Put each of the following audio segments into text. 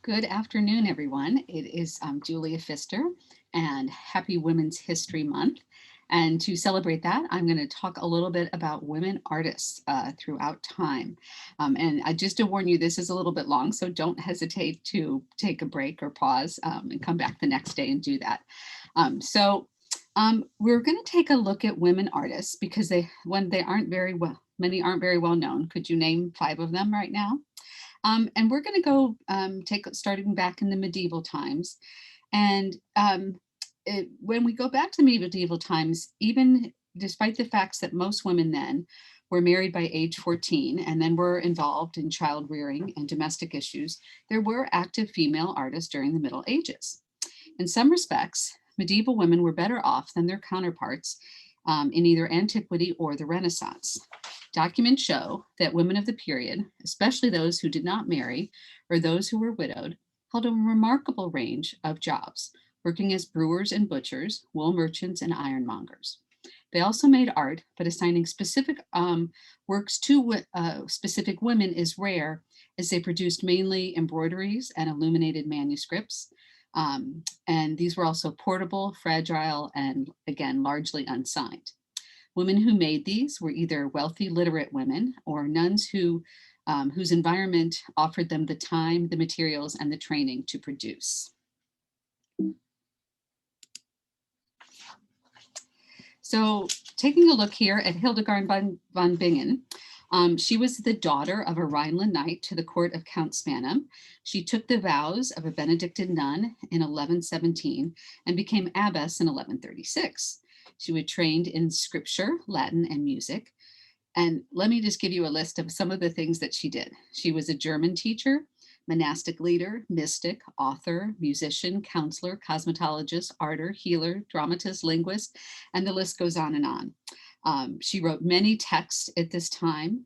Good afternoon, everyone. It is Julia Pfister, and happy Women's History Month. And to celebrate that, I'm going to talk a little bit about women artists throughout time. And just to warn you, this is a little bit long, so don't hesitate to take a break or pause and come back the next day and do that. We're going to take a look at women artists because when they aren't very well, many aren't very well known. Could you name 5 of them right now? And we're going to go starting back in the medieval times. And when we go back to medieval times, even despite the facts that most women then were married by age 14 and then were involved in child rearing and domestic issues, there were active female artists during the Middle Ages. In some respects, medieval women were better off than their counterparts in either antiquity or the Renaissance. Documents show that women of the period, especially those who did not marry or those who were widowed, held a remarkable range of jobs, working as brewers and butchers, wool merchants, and ironmongers. They also made art, but assigning specific works to specific women is rare, as they produced mainly embroideries and illuminated manuscripts. And these were also portable, fragile, and again, largely unsigned. Women who made these were either wealthy literate women or nuns whose environment offered them the time, the materials, and the training to produce. So taking a look here at Hildegard von Bingen, she was the daughter of a Rhineland knight to the court of Count Spanum. She took the vows of a Benedictine nun in 1117 and became abbess in 1136. She was trained in scripture, Latin, and music. And let me just give you a list of some of the things that she did. She was a German teacher, monastic leader, mystic, author, musician, counselor, cosmetologist, arter, healer, dramatist, linguist, and the list goes on and on. She wrote many texts at this time.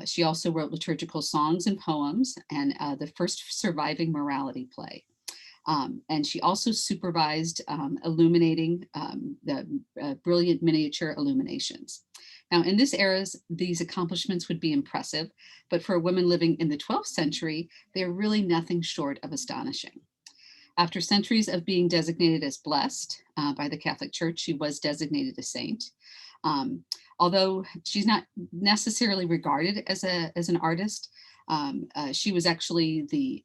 She also wrote liturgical songs and poems and the first surviving morality play. And she also supervised illuminating the brilliant miniature illuminations. Now, in this era, these accomplishments would be impressive, but for a woman living in the 12th century, they're really nothing short of astonishing. After centuries of being designated as blessed by the Catholic Church, she was designated a saint. Although she's not necessarily regarded as an artist, she was actually the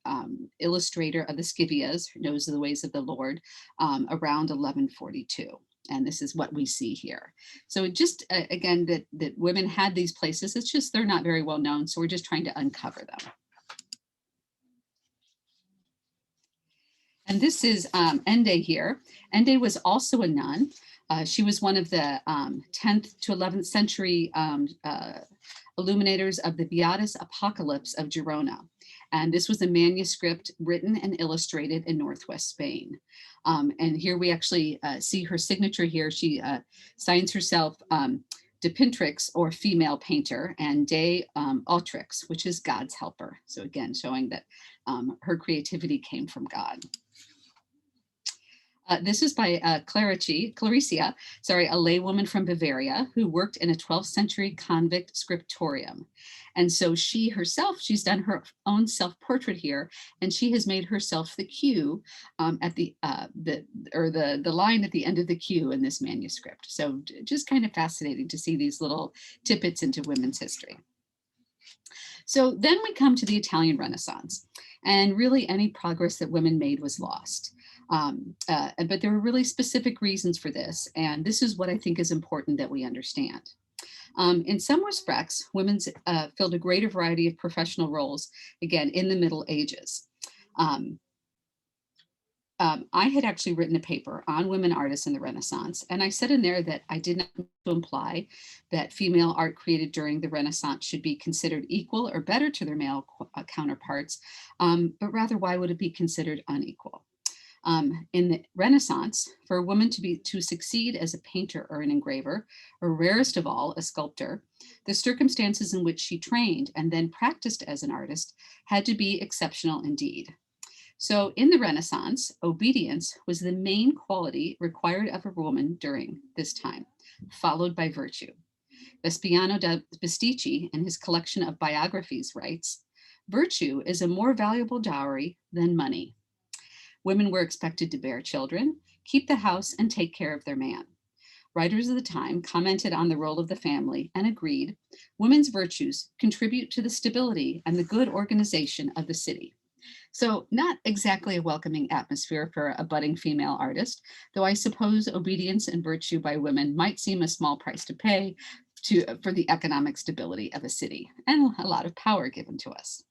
illustrator of the Scivias, Knows the Ways of the Lord, around 1142. And this is what we see here. So just, again, that women had these places, it's just they're not very well known, so we're just trying to uncover them. And this is Ende here. Ende was also a nun. She was one of the 10th to 11th century illuminators of the Beatus Apocalypse of Girona. And this was a manuscript written and illustrated in Northwest Spain. And here we actually see her signature here. She signs herself Depintrix, or female painter, and De Autrix, which is God's helper. So again, showing that her creativity came from God. This is by Claricia, a laywoman from Bavaria who worked in a 12th century convict scriptorium. And so she herself, she's done her own self-portrait here, and she has made herself the Q at the line at the end of the Q in this manuscript. So just kind of fascinating to see these little tidbits into women's history. So then we come to the Italian Renaissance, and really any progress that women made was lost. But there were really specific reasons for this, and this is what I think is important that we understand. In some respects, women filled a greater variety of professional roles, again, in the Middle Ages. I had actually written a paper on women artists in the Renaissance, and I said in there that I did not imply that female art created during the Renaissance should be considered equal or better to their male counterparts, but rather why would it be considered unequal? In the Renaissance, for a woman to succeed as a painter or an engraver, or rarest of all, a sculptor, the circumstances in which she trained and then practiced as an artist had to be exceptional indeed. So in the Renaissance, obedience was the main quality required of a woman during this time, followed by virtue. Vespiano da Bisticci, in his collection of biographies, writes, Virtue is a more valuable dowry than money. Women were expected to bear children, keep the house, and take care of their man. Writers of the time commented on the role of the family and agreed women's virtues contribute to the stability and the good organization of the city. So, not exactly a welcoming atmosphere for a budding female artist, though I suppose obedience and virtue by women might seem a small price to pay for the economic stability of a city and a lot of power given to us.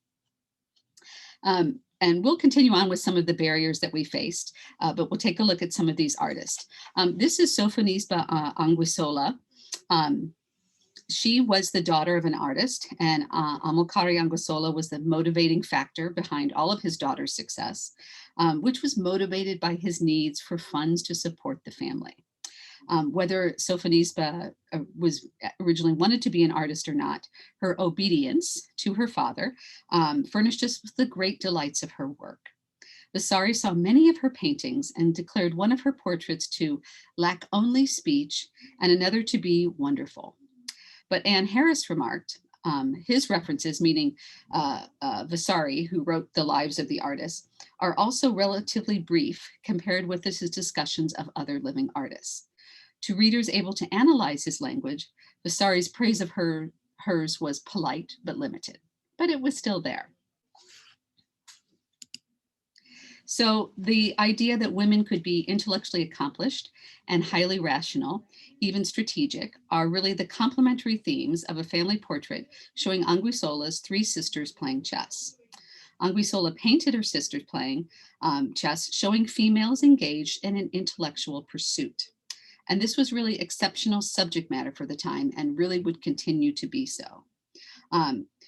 And we'll continue on with some of the barriers that we faced, but we'll take a look at some of these artists. This is Sofonisba Anguissola. She was the daughter of an artist, and Amilcare Anguissola was the motivating factor behind all of his daughter's success, which was motivated by his needs for funds to support the family. Whether Sofonisba was originally wanted to be an artist or not, her obedience to her father furnished us with the great delights of her work. Vasari saw many of her paintings and declared one of her portraits to lack only speech and another to be wonderful. But Anne Harris remarked, his references, meaning Vasari, who wrote the lives of the artists, are also relatively brief compared with his discussions of other living artists. To readers able to analyze his language, Vasari's praise of hers was polite but limited, but it was still there. So the idea that women could be intellectually accomplished and highly rational, even strategic, are really the complementary themes of a family portrait showing Anguissola's three sisters playing chess. Anguissola painted her sisters playing chess, showing females engaged in an intellectual pursuit. And this was really exceptional subject matter for the time and really would continue to be so.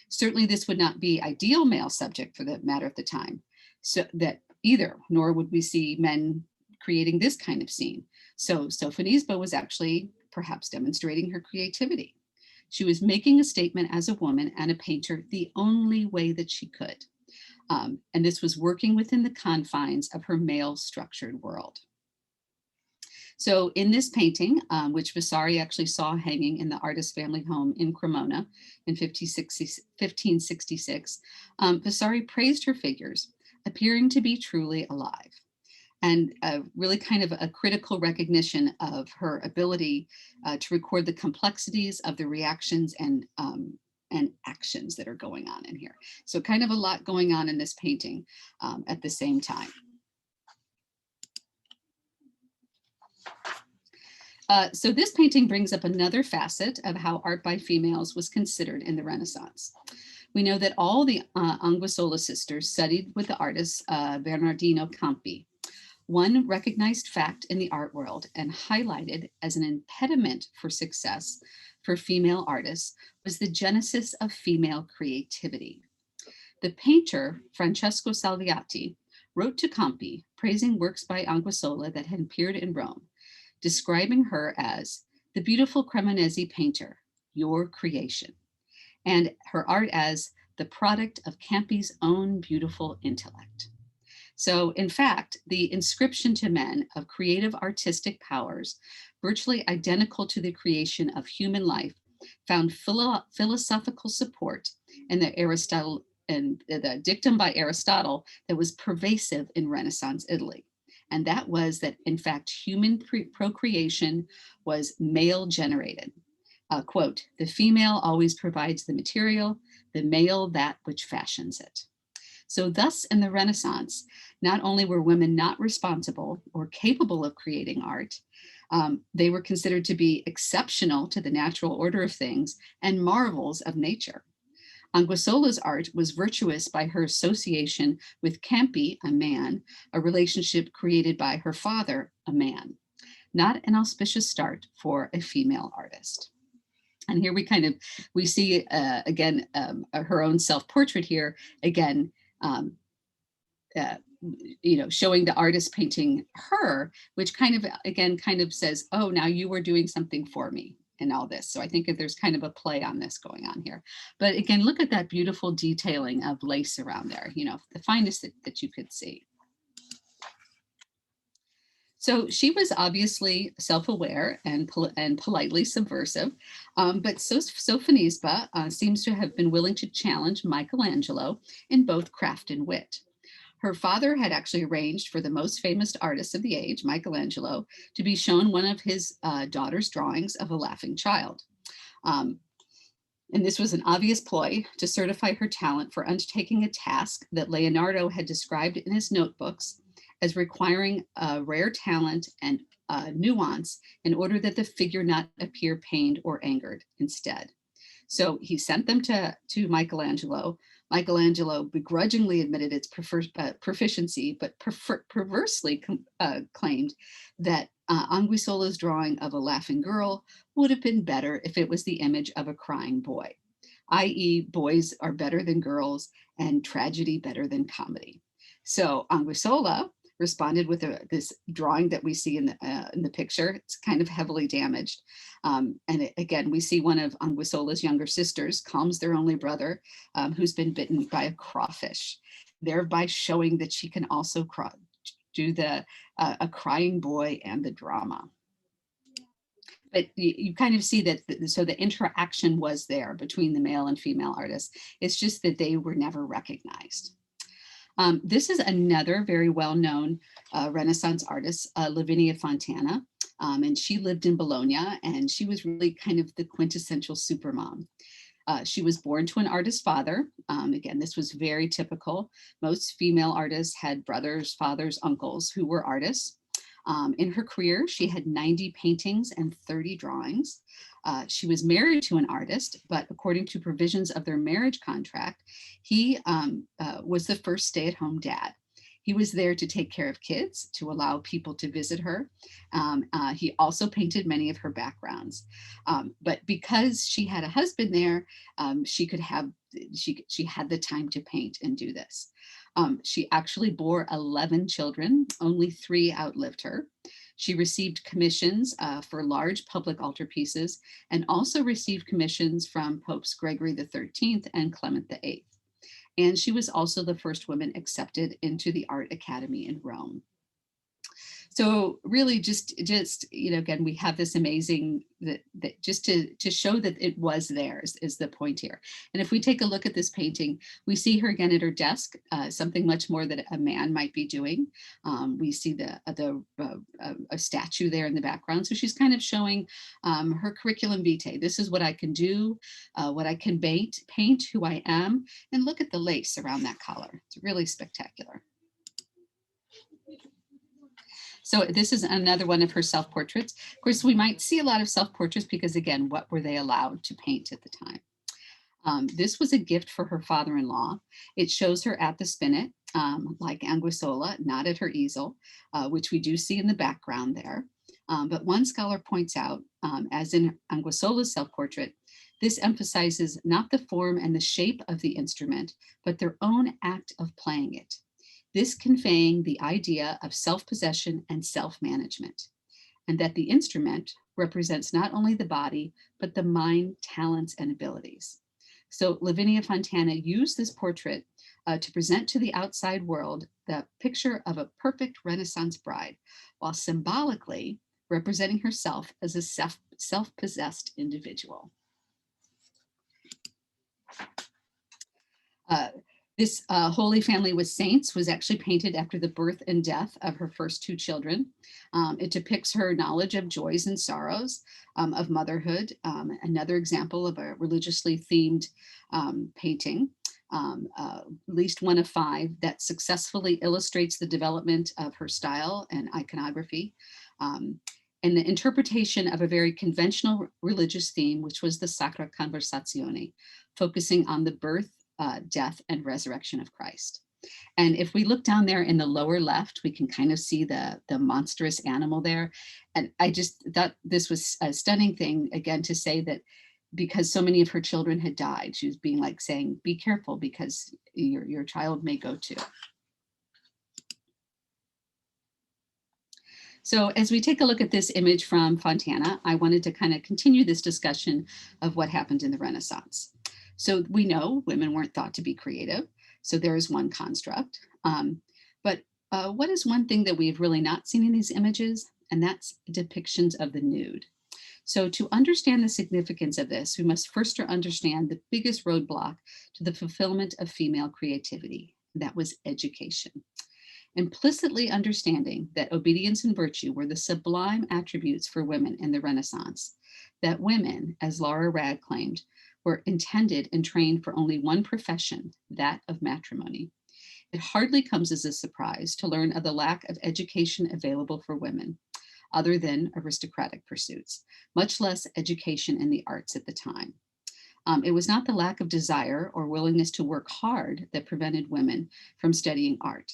Certainly this would not be ideal male subject for the matter of the time, so that either, nor would we see men creating this kind of scene. So Sofonisba was actually perhaps demonstrating her creativity. She was making a statement as a woman and a painter the only way that she could. And this was working within the confines of her male structured world. So in this painting, which Vasari actually saw hanging in the artist's family home in Cremona in 1566, Vasari praised her figures, appearing to be truly alive, and really kind of a critical recognition of her ability to record the complexities of the reactions and actions that are going on in here. So kind of a lot going on in this painting at the same time. So this painting brings up another facet of how art by females was considered in the Renaissance. We know that all the Anguissola sisters studied with the artist Bernardino Campi. One recognized fact in the art world and highlighted as an impediment for success for female artists was the genesis of female creativity. The painter Francesco Salviati wrote to Campi praising works by Anguissola that had appeared in Rome, describing her as the beautiful Cremonese painter, your creation, and her art as the product of Campi's own beautiful intellect. So in fact, the inscription to men of creative artistic powers, virtually identical to the creation of human life, found philosophical support in the dictum by Aristotle that was pervasive in Renaissance Italy. And that was that, in fact, human procreation was male generated. Quote, the female always provides the material, the male that which fashions it. So thus in the Renaissance, not only were women not responsible or capable of creating art, they were considered to be exceptional to the natural order of things and marvels of nature. Anguissola's art was virtuous by her association with Campi, a man, a relationship created by her father, a man. Not an auspicious start for a female artist. And here we see again her own self-portrait here, again, showing the artist painting her, which kind of says, oh, now you were doing something for me in all this. So I think that there's kind of a play on this going on here. But again, look at that beautiful detailing of lace around there, the finest that you could see. So she was obviously self-aware and, and politely subversive, but Sofonisba seems to have been willing to challenge Michelangelo in both craft and wit. Her father had actually arranged for the most famous artist of the age, Michelangelo, to be shown one of his daughter's drawings of a laughing child. Um, and this was an obvious ploy to certify her talent for undertaking a task that Leonardo had described in his notebooks as requiring a rare talent and nuance in order that the figure not appear pained or angered instead. So he sent them to Michelangelo. Michelangelo begrudgingly admitted its proficiency, but perversely claimed that Anguissola's drawing of a laughing girl would have been better if it was the image of a crying boy, i.e. boys are better than girls and tragedy better than comedy. So Anguissola responded with this drawing that we see in the picture. It's kind of heavily damaged. Again, we see one of Anguissola's younger sisters calms their only brother who's been bitten by a crawfish, thereby showing that she can also do a crying boy and the drama. But you kind of see that, so the interaction was there between the male and female artists. It's just that they were never recognized. This is another very well-known Renaissance artist, Lavinia Fontana, and she lived in Bologna, and she was really kind of the quintessential supermom. She was born to an artist father. Again, this was very typical. Most female artists had brothers, fathers, uncles who were artists. In her career, she had 90 paintings and 30 drawings. She was married to an artist, but according to provisions of their marriage contract, he was the first stay-at-home dad. He was there to take care of kids, to allow people to visit her. He also painted many of her backgrounds. But because she had a husband there, she had the time to paint and do this. She actually bore 11 children, only 3 outlived her. She received commissions for large public altarpieces and also received commissions from Popes Gregory XIII and Clement VIII. And she was also the first woman accepted into the Art Academy in Rome. So really just again, we have this amazing, that just to show that it was theirs is the point here. And if we take a look at this painting, we see her again at her desk, something much more that a man might be doing. We see a statue there in the background. So she's kind of showing her curriculum vitae. This is what I can do, what I can paint, who I am, and look at the lace around that collar. It's really spectacular. So this is another one of her self-portraits. Of course, we might see a lot of self-portraits because, again, what were they allowed to paint at the time? This was a gift for her father-in-law. It shows her at the spinet, like Anguissola, not at her easel, which we do see in the background there. But one scholar points out, as in Anguissola's self-portrait, this emphasizes not the form and the shape of the instrument, but their own act of playing it. This conveying the idea of self-possession and self-management, and that the instrument represents not only the body, but the mind, talents, and abilities. So Lavinia Fontana used this portrait to present to the outside world the picture of a perfect Renaissance bride, while symbolically representing herself as a self-possessed individual. This Holy Family with Saints was actually painted after the birth and death of her first 2 children. It depicts her knowledge of joys and sorrows of motherhood. Another example of a religiously themed painting, at least one of 5 that successfully illustrates the development of her style and iconography. And the interpretation of a very conventional religious theme, which was the Sacra Conversazione, focusing on the birth, death, and resurrection of Christ. And if we look down there in the lower left, we can kind of see the monstrous animal there. And I just thought this was a stunning thing, again, to say that because so many of her children had died, she was being like saying, be careful because your child may go too. So as we take a look at this image from Fontana, I wanted to kind of continue this discussion of what happened in the Renaissance. So we know women weren't thought to be creative. So there is one construct. But what is one thing that we've really not seen in these images? And that's depictions of the nude. So to understand the significance of this, we must first understand the biggest roadblock to the fulfillment of female creativity. That was education. Implicitly understanding that obedience and virtue were the sublime attributes for women in the Renaissance, that women, as Laura Ragg claimed, were intended and trained for only one profession, that of matrimony. It hardly comes as a surprise to learn of the lack of education available for women, other than aristocratic pursuits, much less education in the arts at the time. It was not the lack of desire or willingness to work hard that prevented women from studying art.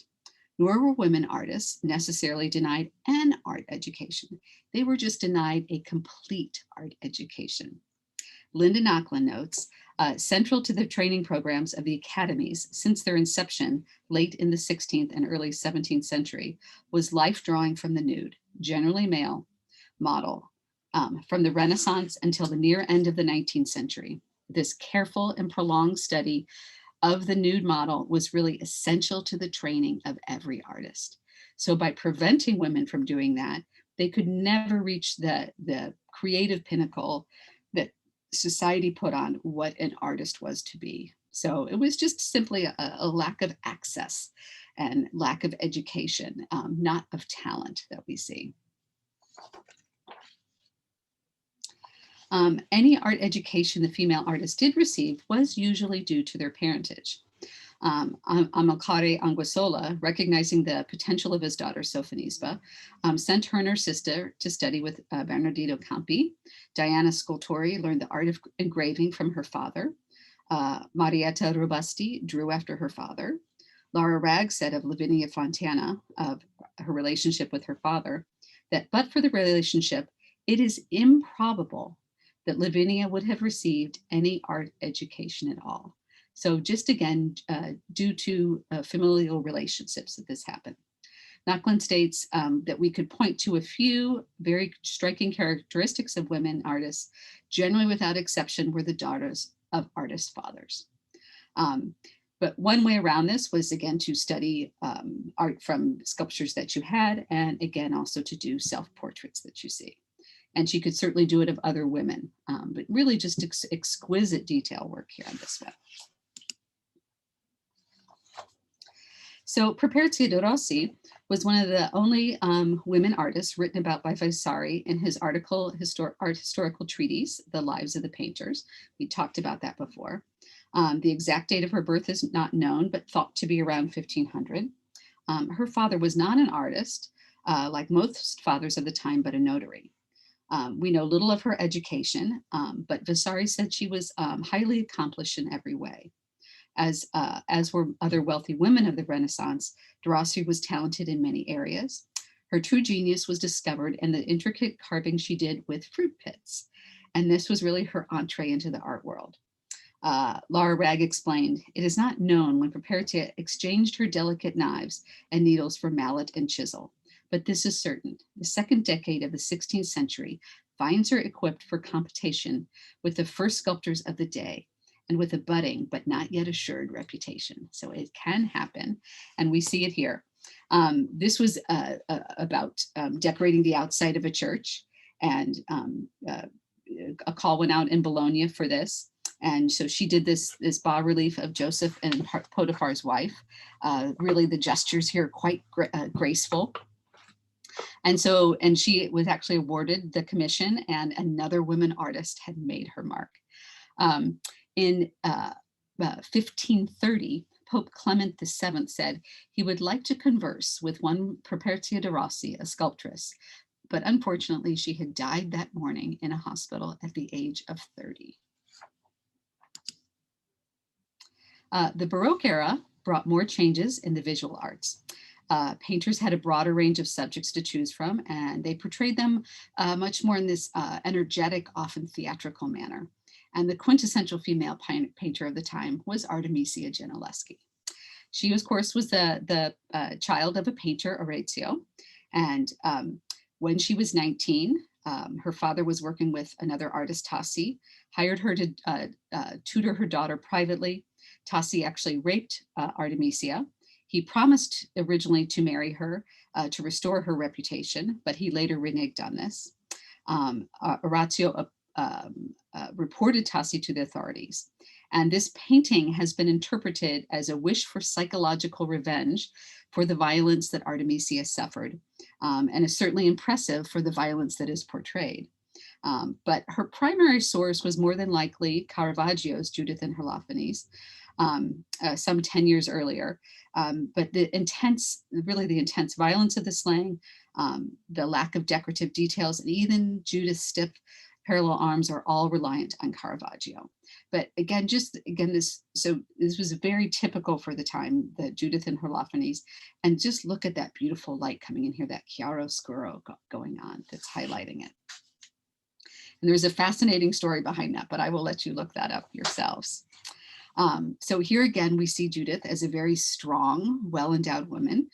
Nor were women artists necessarily denied an art education. They were just denied a complete art education. Linda Nochlin notes, central to the training programs of the academies since their inception late in the 16th and early 17th century was life drawing from the nude, generally male, model, from the Renaissance until the near end of the 19th century. This careful and prolonged study of the nude model was really essential to the training of every artist. So by preventing women from doing that, they could never reach the creative pinnacle that society put on what an artist was to be. So it was just simply a lack of access and lack of education, not of talent that we see. Any art education the female artist did receive was usually due to their parentage. Amilcare Anguissola, recognizing the potential of his daughter Sofonisba, sent her and her sister to study with Bernardino Campi. Diana Scultori learned the art of engraving from her father. Marietta Robusti drew after her father. Laura Ragg said of Lavinia Fontana, of her relationship with her father, that but for the relationship, it is improbable that Lavinia would have received any art education at all. So just again, due to familial relationships that this happened. Nochlin states that we could point to a few very striking characteristics of women artists, generally without exception were the daughters of artist fathers. But one way around this was again to study art from sculptures that you had, and again also to do self-portraits that you see. And she could certainly do it of other women, but really just exquisite detail work here on this one. So Properzia de Rossi was one of the only women artists written about by Vasari in his art historical treatise, The Lives of the Painters. We talked about that before. The exact date of her birth is not known, but thought to be around 1500. Her father was not an artist, like most fathers of the time, but a notary. We know little of her education, but Vasari said she was highly accomplished in every way. As were other wealthy women of the Renaissance, de Rossi was talented in many areas. Her true genius was discovered in the intricate carving she did with fruit pits. And this was really her entree into the art world. Laura Ragg explained, it is not known when Properzia exchanged her delicate knives and needles for mallet and chisel, but this is certain. The second decade of the 16th century finds her equipped for competition with the first sculptors of the day, and with a budding but not yet assured reputation. So it can happen, and we see it here. This was about decorating the outside of a church, and a call went out in Bologna for this. And so she did this bas-relief of Joseph and Potiphar's wife. Really the gestures here are quite graceful. And she was actually awarded the commission, and another woman artist had made her mark. In 1530, Pope Clement VII said he would like to converse with one Properzia de Rossi, a sculptress, but unfortunately she had died that morning in a hospital at the age of 30. The Baroque era brought more changes in the visual arts. Painters had a broader range of subjects to choose from, and they portrayed them much more in this energetic, often theatrical manner. And the quintessential female painter of the time was Artemisia Gentileschi. She, of course, was the child of a painter, Orazio. And when she was 19, her father was working with another artist, Tassi, hired her to tutor her daughter privately. Tassi actually raped Artemisia. He promised originally to marry her to restore her reputation, but he later reneged on this. Orazio reported Tassi to the authorities. And this painting has been interpreted as a wish for psychological revenge for the violence that Artemisia suffered, and is certainly impressive for the violence that is portrayed. But her primary source was more than likely Caravaggio's Judith and Holofernes, some 10 years earlier. But the intense violence of the slaying, the lack of decorative details, and even Judith's stiff parallel arms are all reliant on Caravaggio. But this was very typical for the time, the Judith and Holofernes. And just look at that beautiful light coming in here, that chiaroscuro going on that's highlighting it. And there's a fascinating story behind that, but I will let you look that up yourselves. So here again, we see Judith as a very strong, well-endowed woman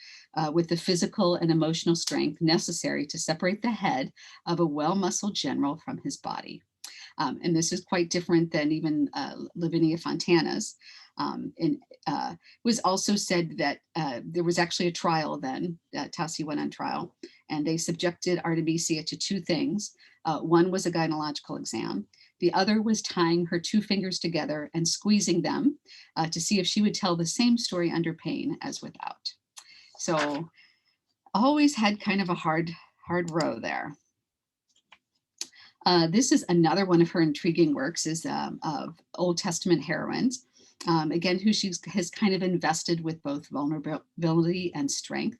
with the physical and emotional strength necessary to separate the head of a well-muscled general from his body. And this is quite different than even Lavinia Fontana's. It was also said that there was actually a trial then, Tassi went on trial, and they subjected Artemisia to two things. One was a gynecological exam. The other was tying her two fingers together and squeezing them to see if she would tell the same story under pain as without. So always had kind of a hard row there. This is another one of her intriguing works, is of Old Testament heroines, again, who she has kind of invested with both vulnerability and strength.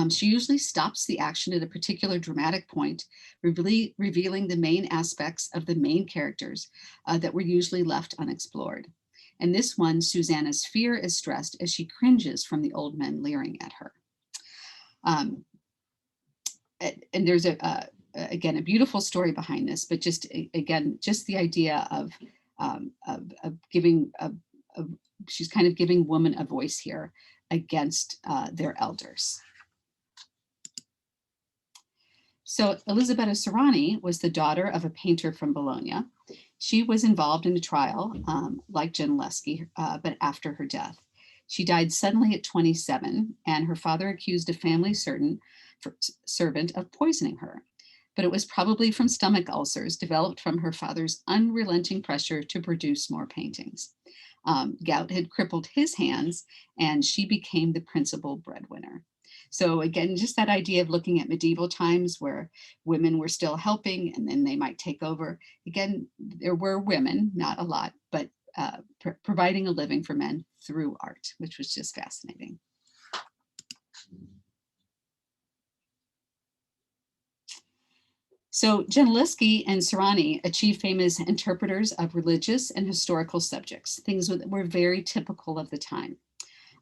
She usually stops the action at a particular dramatic point, revealing the main aspects of the main characters that were usually left unexplored. In this one, Susanna's fear is stressed as she cringes from the old men leering at her. And there's again, a beautiful story behind this, but just the idea of giving, she's kind of giving women a voice here against their elders. So Elisabetta Sirani was the daughter of a painter from Bologna. She was involved in a trial like Gentileschi, but after her death. She died suddenly at 27, and her father accused a family servant of poisoning her. But it was probably from stomach ulcers developed from her father's unrelenting pressure to produce more paintings. Gout had crippled his hands, and she became the principal breadwinner. So again, just that idea of looking at medieval times where women were still helping and then they might take over. Again, there were women, not a lot, but providing a living for men through art, which was just fascinating. So Gentileschi and Sirani achieved fame as interpreters of religious and historical subjects, things that were very typical of the time.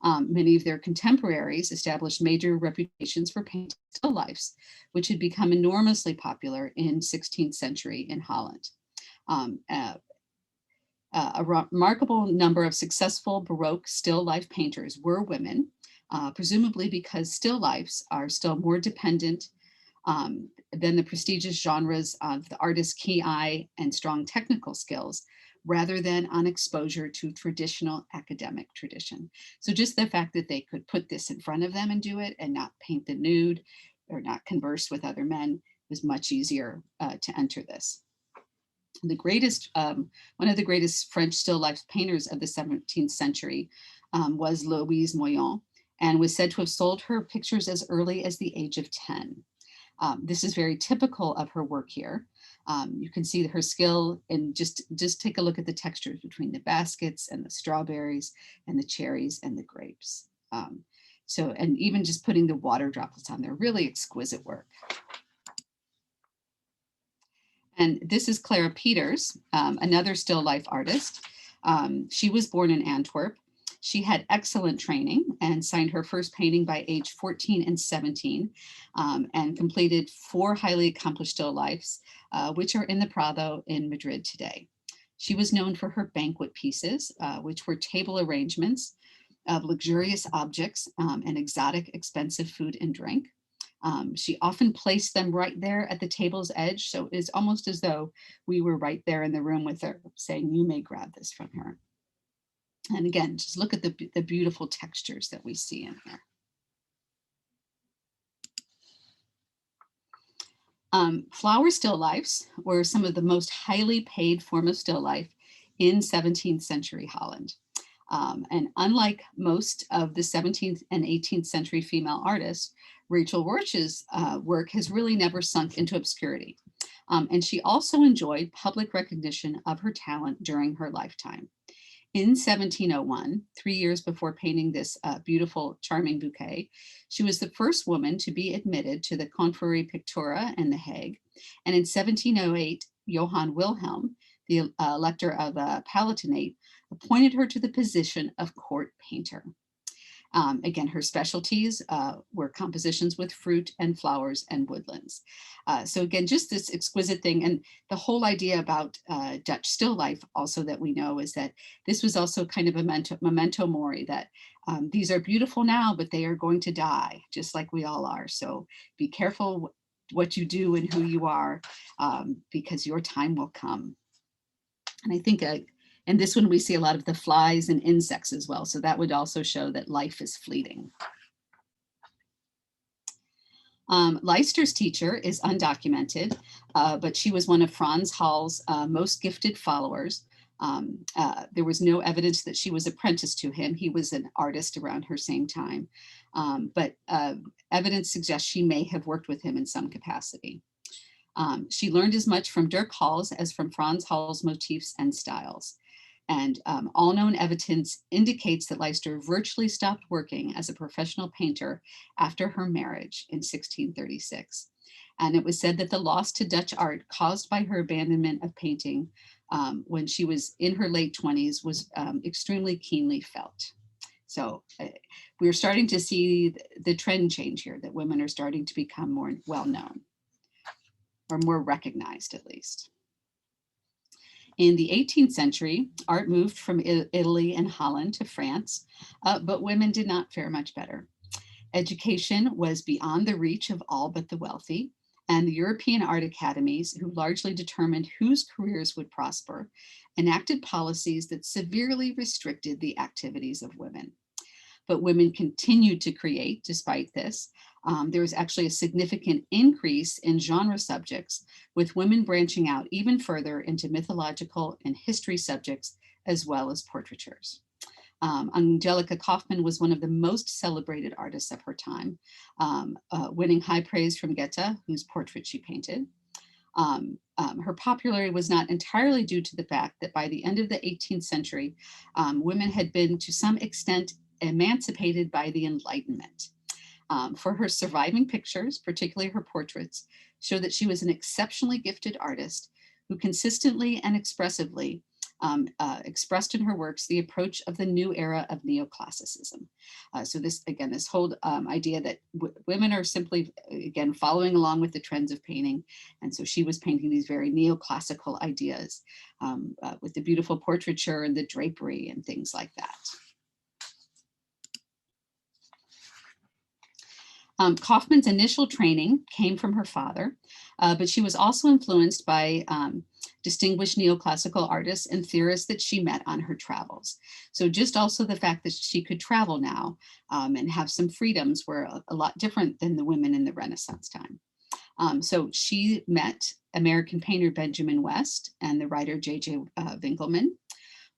Many of their contemporaries established major reputations for painting still lifes, which had become enormously popular in 16th century in Holland. A remarkable number of successful Baroque still life painters were women, presumably because still lifes are still more dependent than the prestigious genres of the artist's keen eye and strong technical skills, rather than on exposure to traditional academic tradition. So just the fact that they could put this in front of them and do it and not paint the nude or not converse with other men was much easier to enter this. The greatest, one of the greatest French still life painters of the 17th century was Louise Moyon, and was said to have sold her pictures as early as the age of 10. This is very typical of her work here. You can see her skill, and just take a look at the textures between the baskets and the strawberries and the cherries and the grapes. And even just putting the water droplets on there, really exquisite work. And this is Clara Peters, another still life artist. She was born in Antwerp. She had excellent training and signed her first painting by age 14 and 17, and completed 4 highly accomplished still lifes, which are in the Prado in Madrid today. She was known for her banquet pieces, which were table arrangements of luxurious objects and exotic, expensive food and drink. She often placed them right there at the table's edge, so it's almost as though we were right there in the room with her, saying, "You may grab this from her." And again, just look at the beautiful textures that we see in here. Flower still lifes were some of the most highly paid form of still life in 17th century Holland. And unlike most of the 17th and 18th century female artists, Rachel Rorschach's work has really never sunk into obscurity. And she also enjoyed public recognition of her talent during her lifetime. In 1701, 3 years before painting this beautiful, charming bouquet, she was the first woman to be admitted to the Conferrie Pictura in The Hague. And in 1708, Johann Wilhelm, the elector of the Palatinate, appointed her to the position of court painter. Again, her specialties were compositions with fruit and flowers and woodlands. So again, just this exquisite thing. And the whole idea about Dutch still life also that we know is that this was also kind of a memento mori, that these are beautiful now, but they are going to die, just like we all are. So be careful what you do and who you are, because your time will come. And I think and this one we see a lot of the flies and insects as well. So that would also show that life is fleeting. Leicester's teacher is undocumented, but she was one of Frans Hal's most gifted followers. There was no evidence that she was apprenticed to him. He was an artist around her same time, but evidence suggests she may have worked with him in some capacity. She learned as much from Dirk Hals as from Frans Hal's motifs and styles. And all known evidence indicates that Leicester virtually stopped working as a professional painter after her marriage in 1636. And it was said that the loss to Dutch art caused by her abandonment of painting when she was in her late 20s was extremely keenly felt. So we're starting to see the trend change here, that women are starting to become more well-known, or more recognized at least. In the 18th century, art moved from Italy and Holland to France, but women did not fare much better. Education was beyond the reach of all but the wealthy, and the European art academies, who largely determined whose careers would prosper, enacted policies that severely restricted the activities of women. But women continued to create despite this. There was actually a significant increase in genre subjects, with women branching out even further into mythological and history subjects, as well as portraitures. Angelica Kauffmann was one of the most celebrated artists of her time, winning high praise from Goethe, whose portrait she painted. Her popularity was not entirely due to the fact that by the end of the 18th century, women had been to some extent emancipated by the Enlightenment. For her surviving pictures, particularly her portraits, show that she was an exceptionally gifted artist who consistently and expressively expressed in her works the approach of the new era of neoclassicism. So this, again, this whole idea that women are simply, again, following along with the trends of painting. And so she was painting these very neoclassical ideas with the beautiful portraiture and the drapery and things like that. Kauffmann's initial training came from her father, but she was also influenced by distinguished neoclassical artists and theorists that she met on her travels. So just also the fact that she could travel now and have some freedoms were a lot different than the women in the Renaissance time. So she met American painter Benjamin West and the writer J.J. Winckelmann.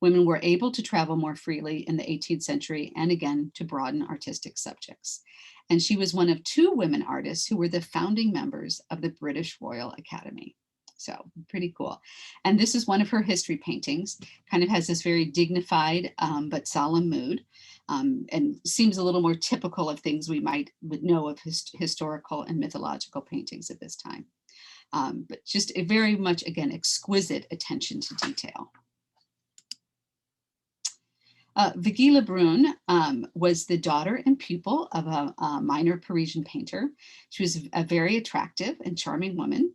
Women were able to travel more freely in the 18th century and again to broaden artistic subjects. And she was one of 2 women artists who were the founding members of the British Royal Academy. So pretty cool. And this is one of her history paintings, kind of has this very dignified but solemn mood, and seems a little more typical of things we might know of historical and mythological paintings at this time. But just a very much, again, exquisite attention to detail. Vigée Lebrun was the daughter and pupil of a minor Parisian painter. She was a very attractive and charming woman.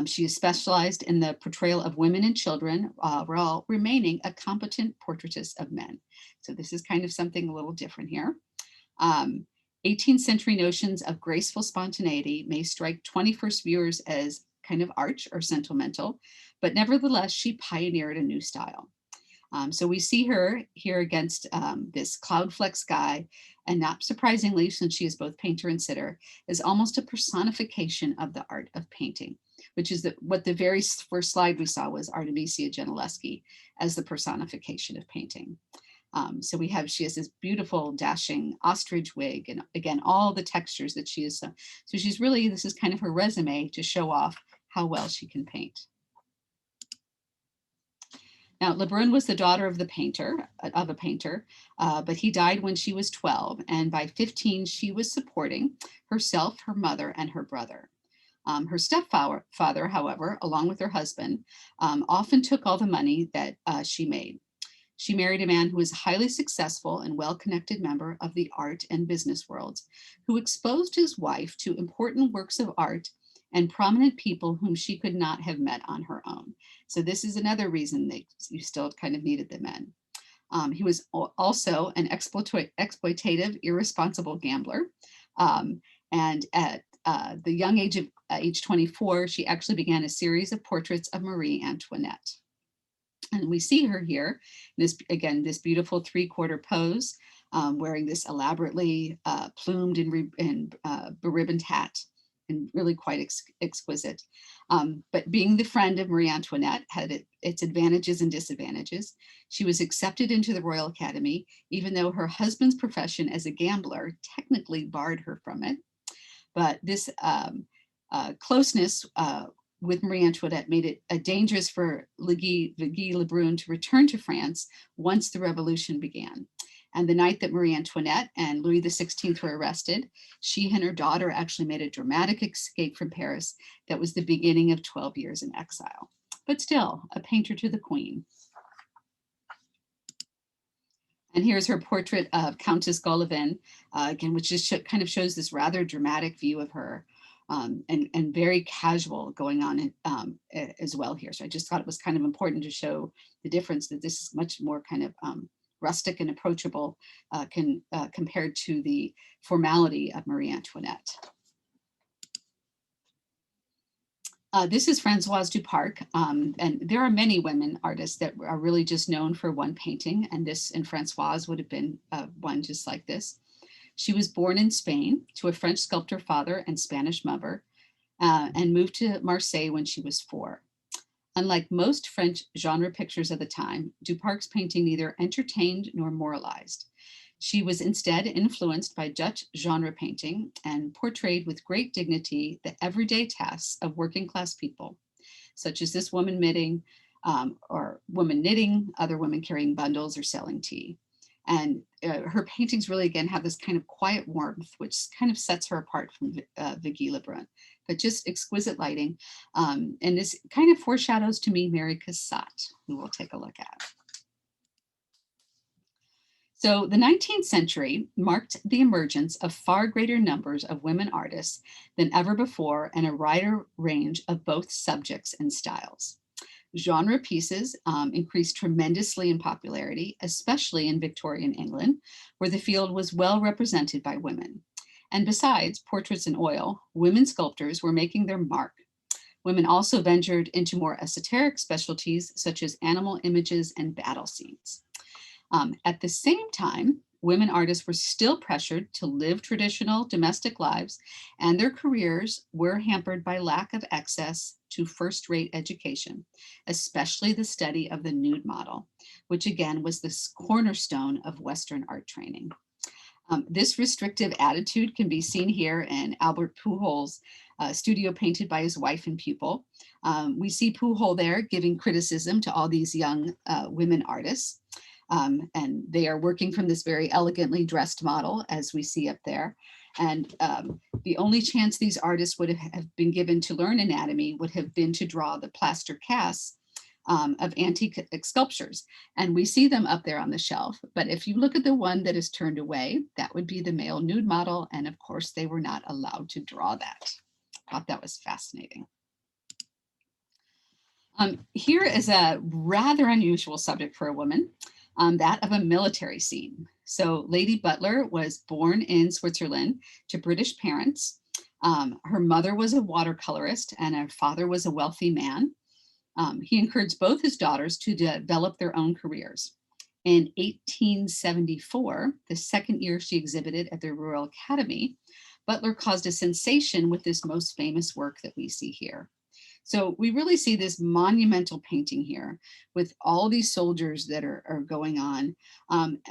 She specialized in the portrayal of women and children while remaining a competent portraitist of men. So this is kind of something a little different here. 18th century notions of graceful spontaneity may strike 21st viewers as kind of arch or sentimental, but nevertheless, she pioneered a new style. So we see her here against this cloud-flecked sky, and not surprisingly, since she is both painter and sitter, is almost a personification of the art of painting, which is what the very first slide we saw was Artemisia Gentileschi as the personification of painting. So she has this beautiful dashing ostrich wig, and again, all the textures that she is. So she's really, this is kind of her resume to show off how well she can paint. Now, Lebrun was the daughter of a painter, but he died when she was 12. And by 15, she was supporting herself, her mother, and her brother. Her stepfather, however, along with her husband, often took all the money that she made. She married a man who was a highly successful and well-connected member of the art and business worlds, who exposed his wife to important works of art and prominent people whom she could not have met on her own. So this is another reason you still kind of needed the men. He was also an exploitative, irresponsible gambler. And at the young age of age 24, she actually began a series of portraits of Marie Antoinette. And we see her here, this beautiful three-quarter pose, wearing this elaborately plumed and beribboned hat, and really quite exquisite. But being the friend of Marie Antoinette had its advantages and disadvantages. She was accepted into the Royal Academy, even though her husband's profession as a gambler technically barred her from it. But this closeness with Marie Antoinette made it dangerous for Vigée Lebrun to return to France once the revolution began. And the night that Marie Antoinette and Louis XVI were arrested, she and her daughter actually made a dramatic escape from Paris that was the beginning of 12 years in exile. But still, a painter to the Queen. And here's her portrait of Countess Golovin, again, which just kind of shows this rather dramatic view of her. And very casual going on as well here. So I just thought it was kind of important to show the difference, that this is much more kind of rustic and approachable compared to the formality of Marie Antoinette. This is Françoise Duparc, and there are many women artists that are really just known for one painting, and Françoise would have been one just like this. She was born in Spain to a French sculptor father and Spanish mother, and moved to Marseille when she was 4. Unlike most French genre pictures of the time, Duparc's painting neither entertained nor moralized. She was instead influenced by Dutch genre painting and portrayed with great dignity the everyday tasks of working class people, such as this woman or woman knitting, other women carrying bundles or selling tea. And her paintings really, again, have this kind of quiet warmth, which kind of sets her apart from Vigée Lebrun, but just exquisite lighting. And this kind of foreshadows to me Mary Cassatt, who we'll take a look at. So the 19th century marked the emergence of far greater numbers of women artists than ever before, and a wider range of both subjects and styles. Genre pieces increased tremendously in popularity, especially in Victorian England, where the field was well represented by women. And besides portraits in oil, women sculptors were making their mark. Women also ventured into more esoteric specialties, such as animal images and battle scenes. At the same time, women artists were still pressured to live traditional domestic lives, and their careers were hampered by lack of access to first-rate education, especially the study of the nude model, which again was the cornerstone of Western art training. This restrictive attitude can be seen here in Albert Pujol's studio painted by his wife and pupil. We see Pujol there giving criticism to all these young women artists. And they are working from this very elegantly dressed model, as we see up there. And the only chance these artists would have been given to learn anatomy would have been to draw the plaster casts of antique sculptures. And we see them up there on the shelf. But if you look at the one that is turned away, that would be the male nude model. And of course, they were not allowed to draw that. I thought that was fascinating. Here is a rather unusual subject for a woman. That of a military scene. So Lady Butler was born in Switzerland to British parents. Her mother was a watercolorist and her father was a wealthy man. He encouraged both his daughters to develop their own careers. In 1874, the second year she exhibited at the Royal Academy, Butler caused a sensation with this most famous work that we see here. So we really see this monumental painting here with all these soldiers that are going on.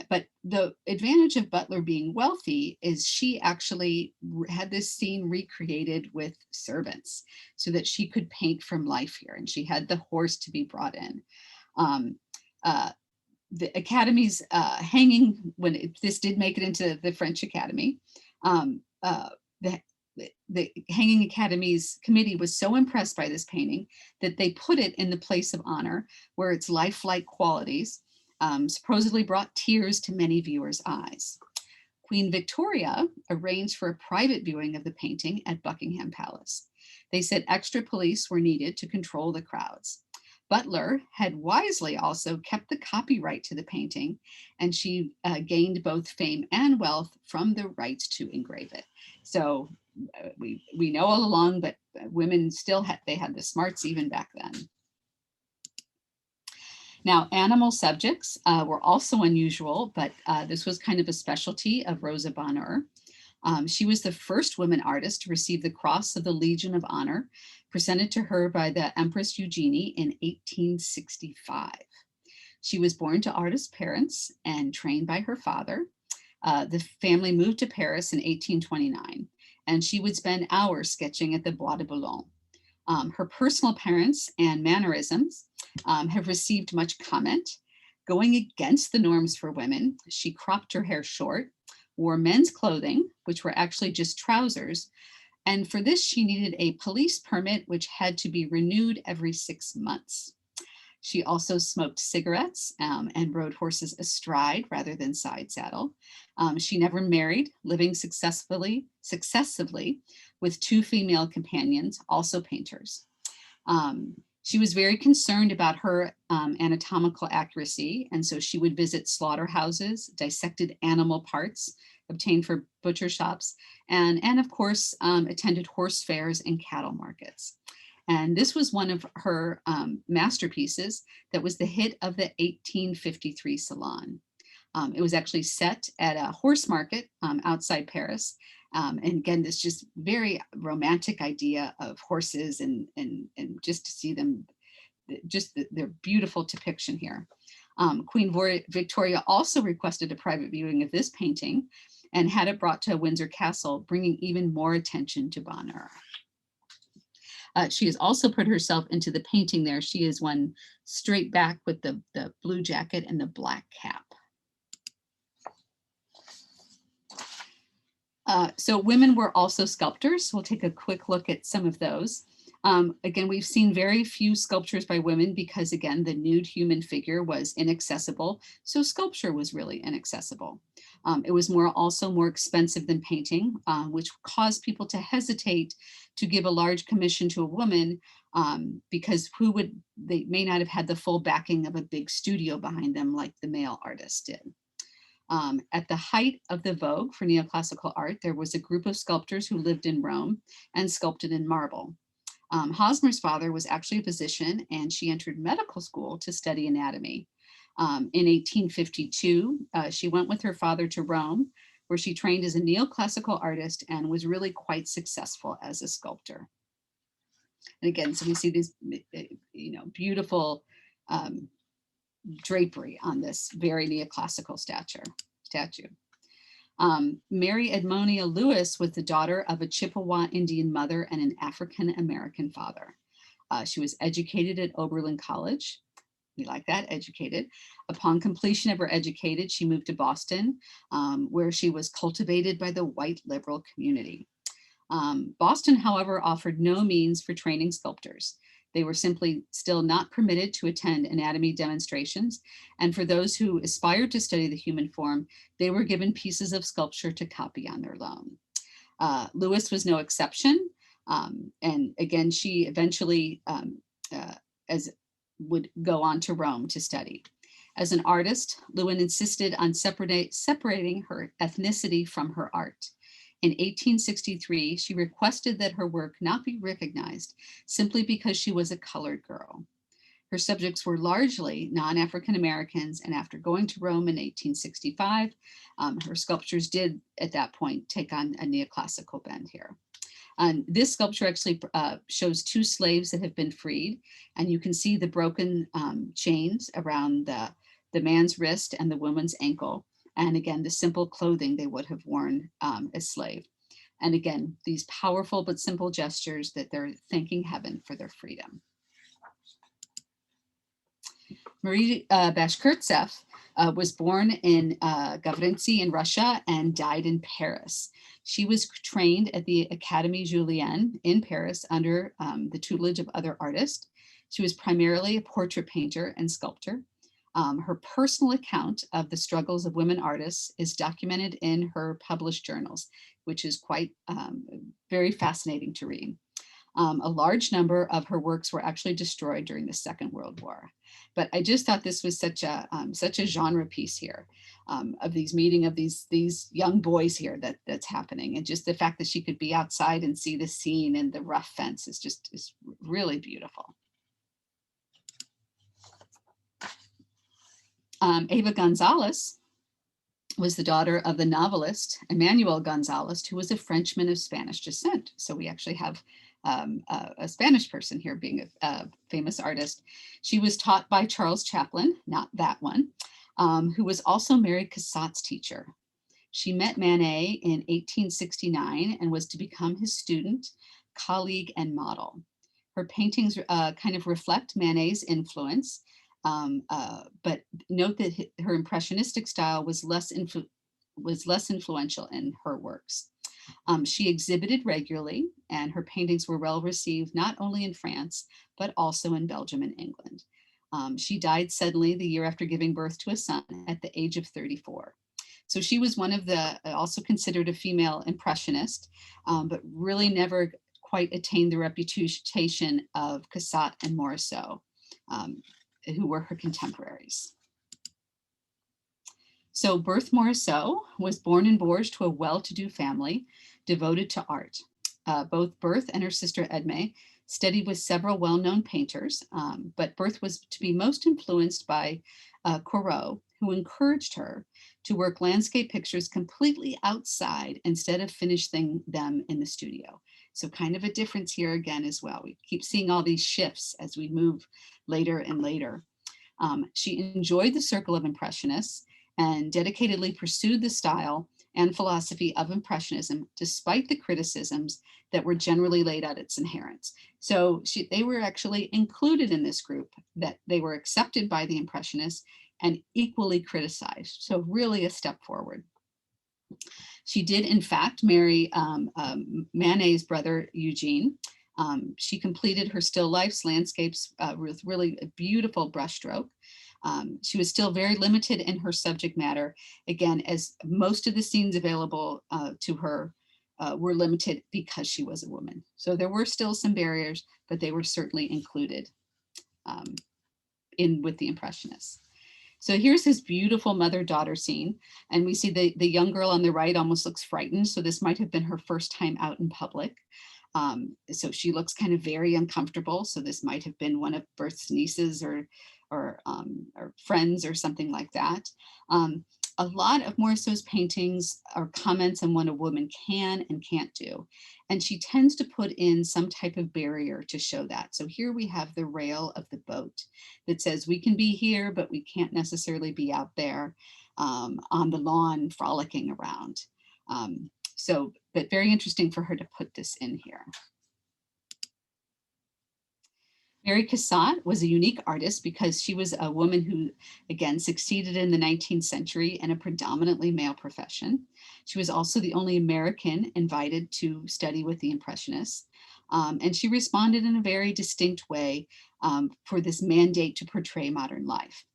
But the advantage of Butler being wealthy is she actually had this scene recreated with servants so that she could paint from life here. And she had the horse to be brought in. Um, uh, the Academy's hanging, this did make it into the French Academy, the the Hanging Academy's committee was so impressed by this painting that they put it in the place of honor, where its lifelike qualities supposedly brought tears to many viewers' eyes. Queen Victoria arranged for a private viewing of the painting at Buckingham Palace. They said extra police were needed to control the crowds. Butler had wisely also kept the copyright to the painting, and she gained both fame and wealth from the rights to engrave it. So we know all along, but women still had the smarts even back then. Now, animal subjects were also unusual, but this was kind of a specialty of Rosa Bonheur. She was the first woman artist to receive the Cross of the Legion of Honor, presented to her by the Empress Eugenie in 1865. She was born to artist parents and trained by her father. The family moved to Paris in 1829, and she would spend hours sketching at the Bois de Boulogne. Her personal appearance and mannerisms have received much comment. Going against the norms for women, she cropped her hair short, wore men's clothing, which were actually just trousers. And for this, she needed a police permit, which had to be renewed every 6 months. She also smoked cigarettes and rode horses astride rather than side saddle. She never married, living successively with 2 female companions, also painters. She was very concerned about her anatomical accuracy, and so she would visit slaughterhouses, dissected animal parts obtained for butcher shops, and of course, attended horse fairs and cattle markets. And this was one of her masterpieces that was the hit of the 1853 Salon. It was actually set at a horse market outside Paris. And again, this just very romantic idea of horses and just to see them, just their beautiful depiction here. Queen Victoria also requested a private viewing of this painting and had it brought to Windsor Castle, bringing even more attention to Bonheur. She has also put herself into the painting there. She is one straight back with the blue jacket and the black cap. So women were also sculptors. We'll take a quick look at some of those. Again, we've seen very few sculptures by women because, again, the nude human figure was inaccessible. So sculpture was really inaccessible. It was also more expensive than painting, which caused people to hesitate to give a large commission to a woman because they may not have had the full backing of a big studio behind them like the male artists did. At the height of the vogue for neoclassical art, there was a group of sculptors who lived in Rome and sculpted in marble. Hosmer's father was actually a physician, and she entered medical school to study anatomy. In 1852, she went with her father to Rome, where she trained as a neoclassical artist and was really quite successful as a sculptor. And again, so we see this, beautiful drapery on this very neoclassical statue. Mary Edmonia Lewis was the daughter of a Chippewa Indian mother and an African American father. She was educated at Oberlin College. We like that, educated. Upon completion of her education, she moved to Boston, where she was cultivated by the white liberal community. Boston, however, offered no means for training sculptors. They were simply still not permitted to attend anatomy demonstrations. And for those who aspired to study the human form, they were given pieces of sculpture to copy on their loan. Lewis was no exception. And again, she eventually would go on to Rome to study. As an artist, Lewin insisted on separating her ethnicity from her art. In 1863, she requested that her work not be recognized simply because she was a colored girl. Her subjects were largely non-African Americans, and after going to Rome in 1865, her sculptures did at that point take on a neoclassical bend here. And this sculpture actually shows two slaves that have been freed, and you can see the broken chains around the man's wrist and the woman's ankle. And again, the simple clothing they would have worn as slave. And again, these powerful but simple gestures that they're thanking heaven for their freedom. Marie Bashkirtsev was born in Gavrinsky in Russia and died in Paris. She was trained at the Académie Julienne in Paris under the tutelage of other artists. She was primarily a portrait painter and sculptor. Her personal account of the struggles of women artists is documented in her published journals, which is quite very fascinating to read. A large number of her works were actually destroyed during the Second World War. But I just thought this was such a genre piece here of these meeting of these young boys here that's happening. And just the fact that she could be outside and see the scene and the rough fence is really beautiful. Eva Gonzalez was the daughter of the novelist Emmanuel Gonzalez, who was a Frenchman of Spanish descent. So we actually have a Spanish person here being a famous artist. She was taught by Charles Chaplin, not that one, who was also Mary Cassatt's teacher. She met Manet in 1869 and was to become his student, colleague, and model. Her paintings kind of reflect Manet's influence, but note that her impressionistic style was less influential in her works. She exhibited regularly, and her paintings were well received not only in France, but also in Belgium and England. She died suddenly the year after giving birth to a son at the age of 34. So she was one of the, also considered a female impressionist, but really never quite attained the reputation of Cassatt and Morisot, who were her contemporaries. So Berthe Morisot was born in Bourges to a well-to-do family devoted to art. Both Berthe and her sister Edme studied with several well-known painters, but Berthe was to be most influenced by Corot, who encouraged her to work landscape pictures completely outside instead of finishing them in the studio. So kind of a difference here again as well. We keep seeing all these shifts as we move later and later. She enjoyed the circle of Impressionists and dedicatedly pursued the style and philosophy of Impressionism, despite the criticisms that were generally laid at its adherents. So they were actually included in this group, that they were accepted by the Impressionists and equally criticized. So really a step forward. She did, in fact, marry Manet's brother, Eugene. She completed her still lifes, landscapes with really a beautiful brushstroke. She was still very limited in her subject matter, again, as most of the scenes available to her were limited because she was a woman. So there were still some barriers, but they were certainly included with the Impressionists. So here's this beautiful mother-daughter scene, and we see the young girl on the right almost looks frightened, so this might have been her first time out in public. So she looks kind of very uncomfortable, so this might have been one of Berthe's nieces or friends or something like that. A lot of Morisot's paintings are comments on what a woman can and can't do. And she tends to put in some type of barrier to show that. So here we have the rail of the boat that says we can be here, but we can't necessarily be out there on the lawn frolicking around. But very interesting for her to put this in here. Mary Cassatt was a unique artist because she was a woman who, again, succeeded in the 19th century in a predominantly male profession. She was also the only American invited to study with the Impressionists. And she responded in a very distinct way for this mandate to portray modern life.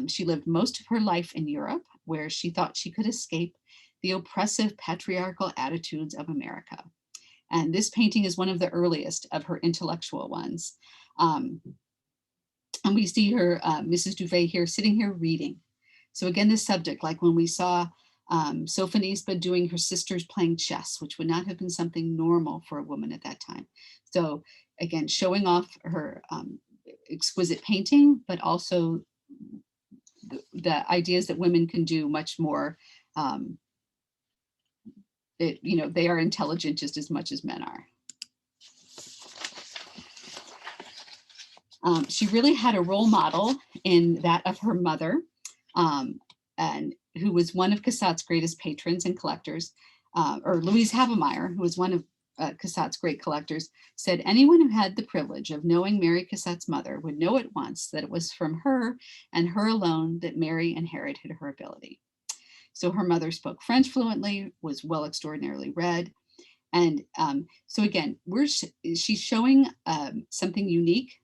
She lived most of her life in Europe, where she thought she could escape the oppressive patriarchal attitudes of America. And this painting is one of the earliest of her intellectual ones. And we see her, Mrs. Duvet here, sitting here reading. So again, this subject, like when we saw Sophonisba doing her sisters playing chess, which would not have been something normal for a woman at that time. So again, showing off her exquisite painting, but also the ideas that women can do much more. They are intelligent just as much as men are. She really had a role model in that of her mother, and who was one of Cassatt's greatest patrons and collectors, or Louise Havemeyer, who was one of Cassatt's great collectors, said anyone who had the privilege of knowing Mary Cassatt's mother would know at once that it was from her and her alone that Mary inherited her ability. So her mother spoke French fluently, was well extraordinarily read. And so again, she's showing something unique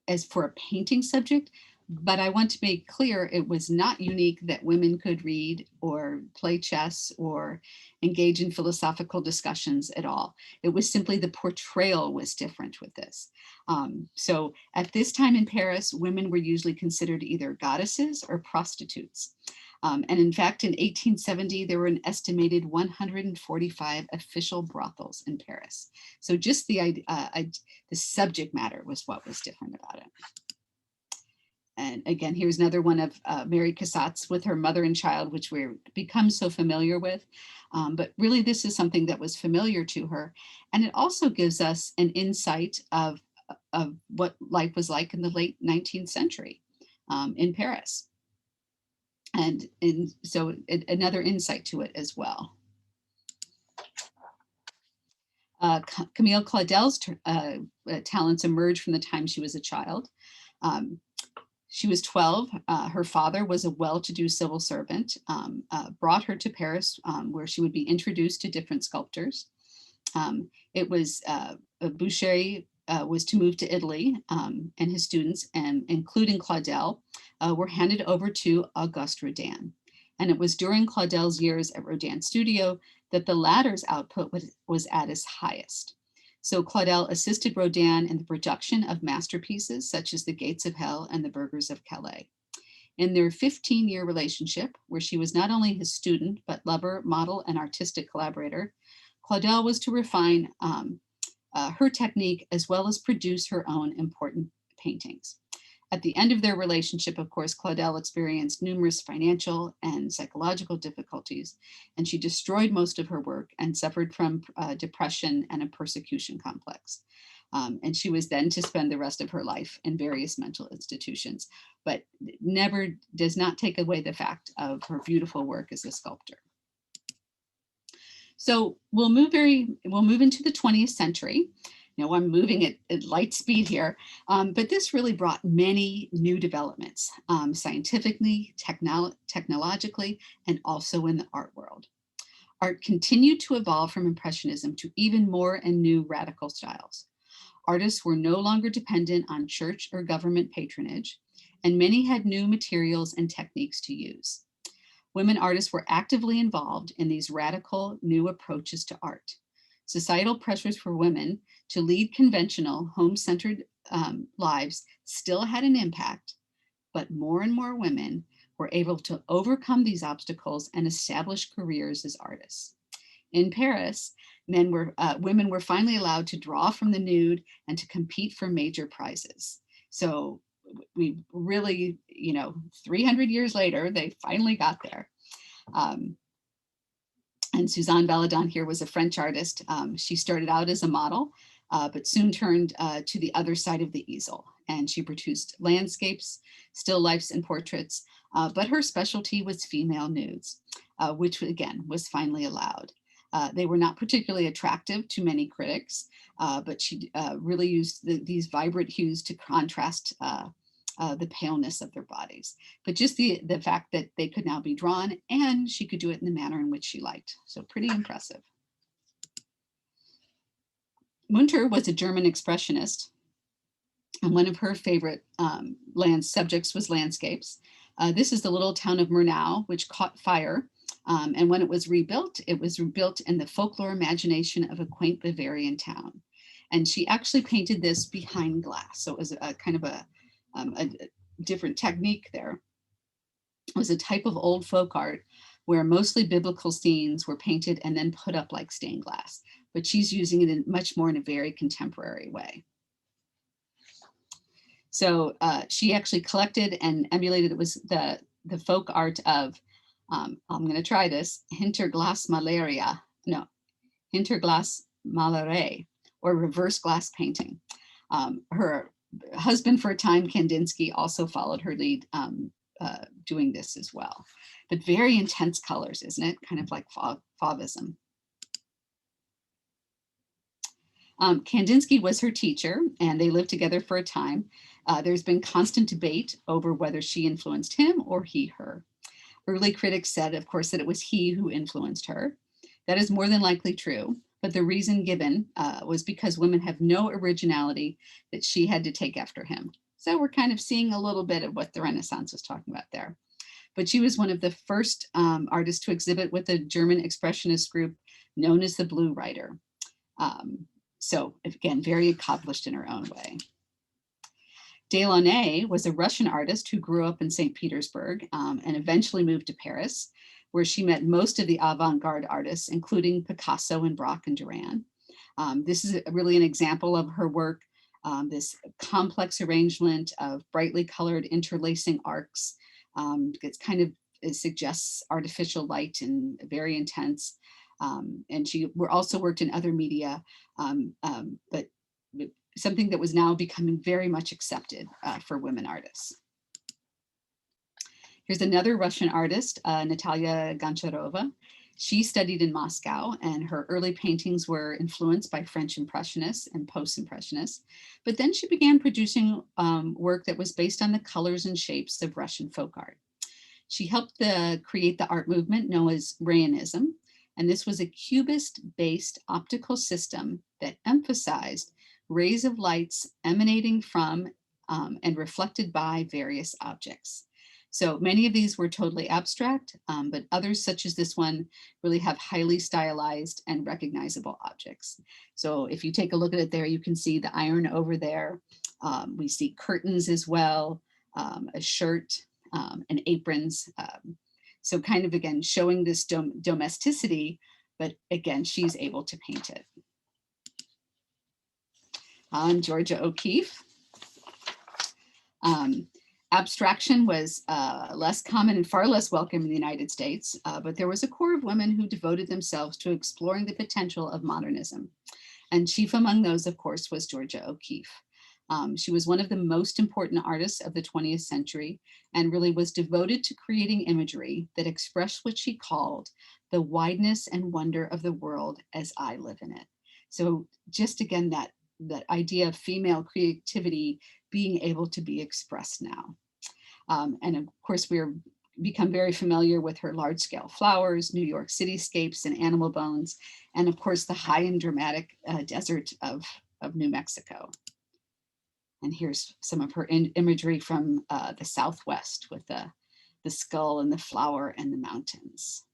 as for a painting subject, but I want to make clear it was not unique that women could read or play chess or engage in philosophical discussions at all. It was simply the portrayal was different with this. So at this time in Paris, women were usually considered either goddesses or prostitutes. And in fact, in 1870, there were an estimated 145 official brothels in Paris. So just the subject matter was what was different about it. And again, here's another one of Mary Cassatt's with her mother and child, which we've become so familiar with. But really, this is something that was familiar to her. And it also gives us an insight of what life was like in the late 19th century in Paris. And so another insight to it as well. Camille Claudel's talents emerged from the time she was a child. She was 12. Her father was a well-to-do civil servant, brought her to Paris, where she would be introduced to different sculptors. It was Boucher was to move to Italy, and his students, and including Claudel, were handed over to Auguste Rodin. And it was during Claudel's years at Rodin's studio that the latter's output was at its highest. So Claudel assisted Rodin in the production of masterpieces such as The Gates of Hell and The Burghers of Calais. In their 15-year relationship, where she was not only his student, but lover, model, and artistic collaborator, Claudel was to refine her technique as well as produce her own important paintings. At the end of their relationship, of course, Claudel experienced numerous financial and psychological difficulties, and she destroyed most of her work and suffered from depression and a persecution complex. And she was then to spend the rest of her life in various mental institutions, but never does not take away the fact of her beautiful work as a sculptor. So we'll move into the 20th century. I'm moving at light speed here, but this really brought many new developments, scientifically, technologically, and also in the art world. Art continued to evolve from Impressionism to even more and new radical styles. Artists were no longer dependent on church or government patronage, and many had new materials and techniques to use. Women artists were actively involved in these radical new approaches to art. Societal pressures for women to lead conventional home-centered lives still had an impact, but more and more women were able to overcome these obstacles and establish careers as artists. In Paris, women were finally allowed to draw from the nude and to compete for major prizes. So we really, 300 years later, they finally got there. And Suzanne Valadon here was a French artist. She started out as a model, but soon turned to the other side of the easel. And she produced landscapes, still lifes, and portraits. But her specialty was female nudes, which again was finally allowed. They were not particularly attractive to many critics, but she really used these vibrant hues to contrast the paleness of their bodies, but just the fact that they could now be drawn and she could do it in the manner in which she liked. So pretty impressive. Munter was a German expressionist, and one of her favorite land subjects was landscapes. This is the little town of Murnau, which caught fire. And when it was rebuilt in the folklore imagination of a quaint Bavarian town. And she actually painted this behind glass. So it was a kind of a different technique there. It was a type of old folk art where mostly biblical scenes were painted and then put up like stained glass, but she's using it much more in a very contemporary way. So she actually collected and emulated, it was the folk art of, I'm going to try this, Hinterglasmalerei, no, Hinterglasmalerei, or reverse glass painting. Her husband for a time, Kandinsky, also followed her lead, doing this as well. But very intense colors, isn't it? Kind of like Fauvism. Kandinsky was her teacher, and they lived together for a time. There's been constant debate over whether she influenced him or he her. Early critics said, of course, that it was he who influenced her. That is more than likely true, but the reason given was because women have no originality that she had to take after him. So we're kind of seeing a little bit of what the Renaissance was talking about there. But she was one of the first artists to exhibit with a German expressionist group known as the Blue Rider. So again, very accomplished in her own way. Delaunay was a Russian artist who grew up in St. Petersburg and eventually moved to Paris, where she met most of the avant-garde artists, including Picasso and Braque and Duran. This is really an example of her work, this complex arrangement of brightly colored interlacing arcs. It's kind of, it suggests artificial light and very intense. And she also worked in other media, but something that was now becoming very much accepted for women artists. Here's another Russian artist, Natalia Goncharova. She studied in Moscow, and her early paintings were influenced by French Impressionists and Post-Impressionists. But then she began producing work that was based on the colors and shapes of Russian folk art. She helped create the art movement known as Rayonism, and this was a cubist-based optical system that emphasized rays of lights emanating from and reflected by various objects. So many of these were totally abstract, but others, such as this one, really have highly stylized and recognizable objects. So if you take a look at it there, you can see the iron over there. We see curtains as well, a shirt, and aprons. So kind of, again, showing this domesticity, but again, she's able to paint it. Georgia O'Keeffe. Abstraction was less common and far less welcome in the United States, but there was a core of women who devoted themselves to exploring the potential of modernism. And chief among those, of course, was Georgia O'Keeffe. She was one of the most important artists of the 20th century and really was devoted to creating imagery that expressed what she called the wideness and wonder of the world as I live in it. So just again, that idea of female creativity being able to be expressed now. And of course, we're become very familiar with her large-scale flowers, New York cityscapes, and animal bones, and of course, the high and dramatic desert of New Mexico. And here's some of her imagery from the Southwest with the skull and the flower and the mountains.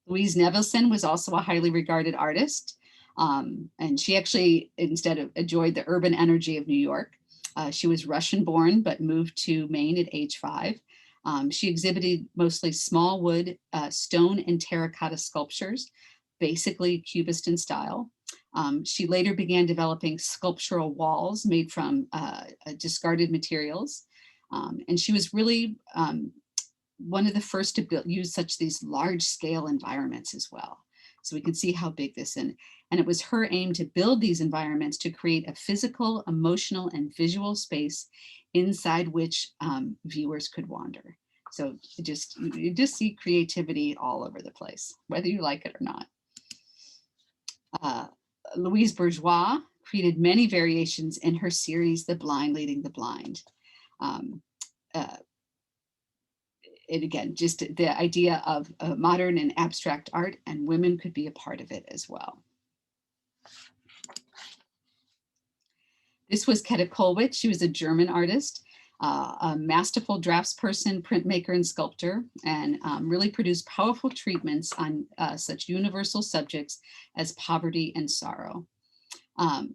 Louise Nevelson was also a highly regarded artist. And she actually, instead of enjoyed the urban energy of New York, she was Russian born, but moved to Maine at age 5. She exhibited mostly small wood, stone and terracotta sculptures, basically Cubist in style. She later began developing sculptural walls made from discarded materials. And she was really one of the first to use these large scale environments as well. So we can see how big this is. And it was her aim to build these environments to create a physical, emotional, and visual space inside which viewers could wander. So you just see creativity all over the place, whether you like it or not. Louise Bourgeois created many variations in her series, The Blind Leading the Blind. And again, just the idea of modern and abstract art, and women could be a part of it as well. This was Käthe Kollwitz. She was a German artist, a masterful draftsperson, printmaker, and sculptor, and really produced powerful treatments on such universal subjects as poverty and sorrow.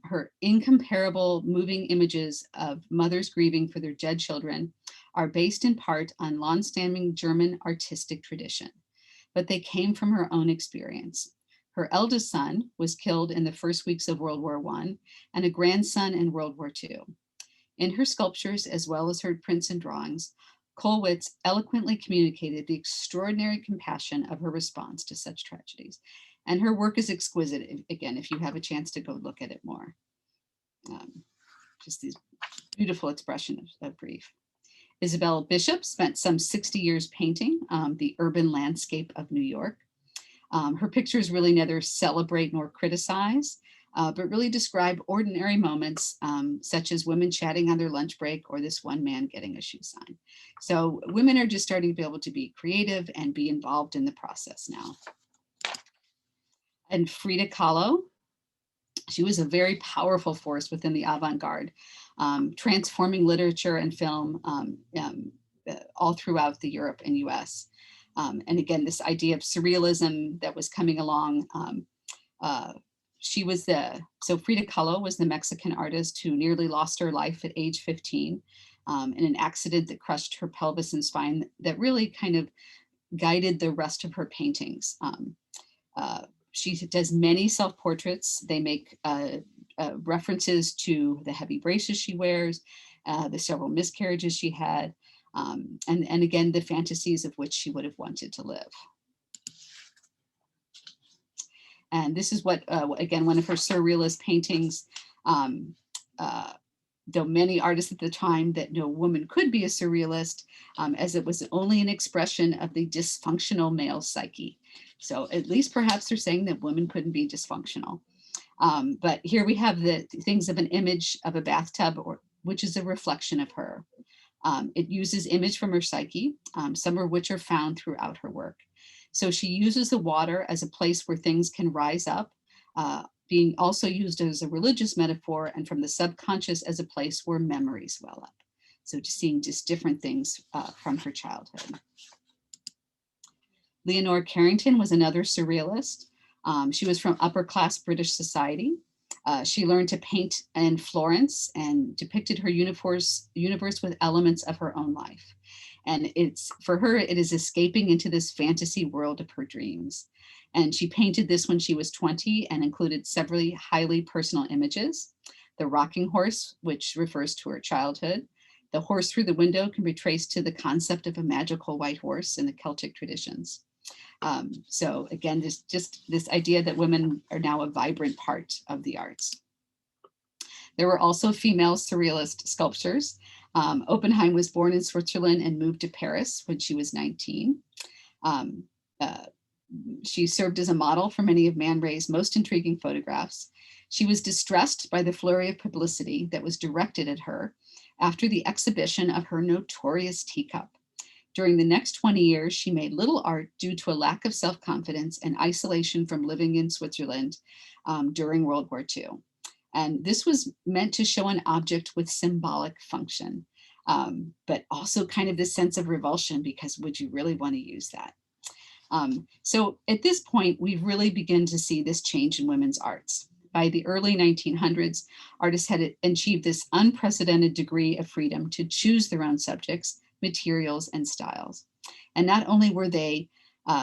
Her incomparable moving images of mothers grieving for their dead children are based in part on long-standing German artistic tradition, but they came from her own experience. Her eldest son was killed in the first weeks of World War I, and a grandson in World War II. In her sculptures, as well as her prints and drawings, Kollwitz eloquently communicated the extraordinary compassion of her response to such tragedies. And her work is exquisite, again, if you have a chance to go look at it more. Just these beautiful expressions of grief. Isabel Bishop spent some 60 years painting the urban landscape of New York. Her pictures really neither celebrate nor criticize, but really describe ordinary moments, such as women chatting on their lunch break or this one man getting a shoe sign. So women are just starting to be able to be creative and be involved in the process now. And Frida Kahlo, she was a very powerful force within the avant-garde, transforming literature and film all throughout the Europe and US. And again, this idea of surrealism that was coming along. So Frida Kahlo was the Mexican artist who nearly lost her life at age 15 in an accident that crushed her pelvis and spine that really kind of guided the rest of her paintings. She does many self-portraits. They make references to the heavy braces she wears, the several miscarriages she had, and again, the fantasies of which she would have wanted to live. And this is what, again, one of her surrealist paintings, though many artists at the time that no woman could be a surrealist, as it was only an expression of the dysfunctional male psyche. So at least perhaps they're saying that women couldn't be dysfunctional. But here we have the things of an image of a bathtub, which is a reflection of her. It uses image from her psyche, some of which are found throughout her work. So she uses the water as a place where things can rise up, being also used as a religious metaphor, and from the subconscious as a place where memories well up. So just seeing just different things from her childhood. Leonora Carrington was another surrealist. She was from upper class British society. She learned to paint in Florence and depicted her universe with elements of her own life. And for her, it is escaping into this fantasy world of her dreams. And she painted this when she was 20 and included several highly personal images. The rocking horse, which refers to her childhood. The horse through the window can be traced to the concept of a magical white horse in the Celtic traditions. So again, this idea that women are now a vibrant part of the arts. There were also female surrealist sculptors. Oppenheim was born in Switzerland and moved to Paris when she was 19. She served as a model for many of Man Ray's most intriguing photographs. She was distressed by the flurry of publicity that was directed at her after the exhibition of her notorious teacup. During the next 20 years, she made little art due to a lack of self-confidence and isolation from living in Switzerland during World War II. And this was meant to show an object with symbolic function, but also kind of this sense of revulsion, because would you really want to use that? So at this point, we've really begun to see this change in women's arts. By the early 1900s, artists had achieved this unprecedented degree of freedom to choose their own subjects, materials, and styles. And not only were they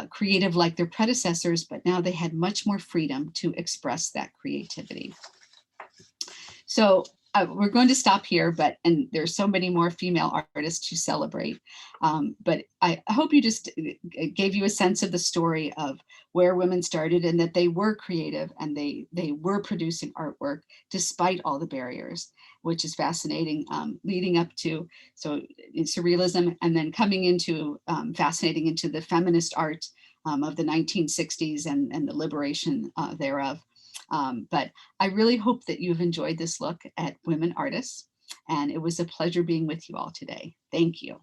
creative like their predecessors, but now they had much more freedom to express that creativity. So we're going to stop here, and there's so many more female artists to celebrate. But I hope you just gave you a sense of the story of where women started and that they were creative and they were producing artwork despite all the barriers, which is fascinating, leading up to surrealism and then coming into fascinating into the feminist art of the 1960s and the liberation thereof. But I really hope that you've enjoyed this look at women artists, and it was a pleasure being with you all today. Thank you.